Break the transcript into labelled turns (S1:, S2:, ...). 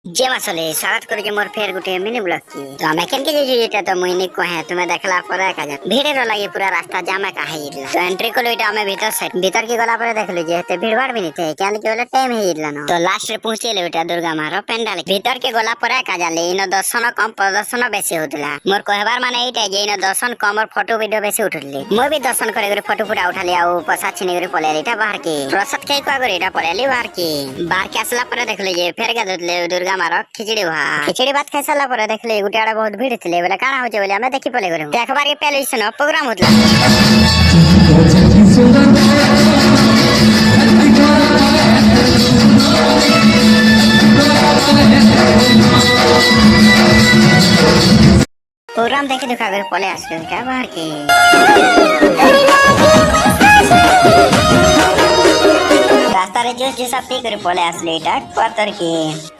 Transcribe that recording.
S1: যে আসলে স্বাগত করছি মোর ফের গুটে মিনি ব্লগ কি তো আমি কেনকে যে এটা তো মুই নি কহে তুমি দেখলা পরে কাজ ভিড়ের লাগি পুরা রাস্তা জামে কা হইলা তো এন্ট্রি করলো এটা আমি ভিতর সাইড ভিতর কি গলা পরে দেখলি যে এতে ভিড় ভাড় বিনিতে কেন কি বলে টাইম হইলা না তো লাস্ট রে পৌঁছেলে ওটা দুর্গা মার প্যান্ডাল ভিতর কি গলা পরে কাজালে ইনো দর্শন কম প্রদর্শন বেশি হতলা মোর কহবার মানে এইটা যে ইনো দর্শন কম আর ফটো ভিডিও বেশি উঠলি মই भी দর্শন করে করে ফটো ফুটা উঠালি আও পয়সা ছিনি করে পলে এটা বাহার কি প্রসাদ খাই কয়া করে এটা পলেলি বাহার কি আসলা পরে দেখলি যে ফের গাদলে দুর্গা মার খিচড়ি ভাত খিচড়ি ভাত খাই সারला পরে দেখলি গুটি আড়া বহুত ভিড় ছিলে বলে কানা হচ্ছে বলে আমি দেখি পলে করে দেখবার के पहले सुनो प्रोग्राम होतला प्रोग्राम देखे दुखा कर पले आसलो क्या बाहर के रास्ता रे जो सब पी कर पले आसलो এটা 72 के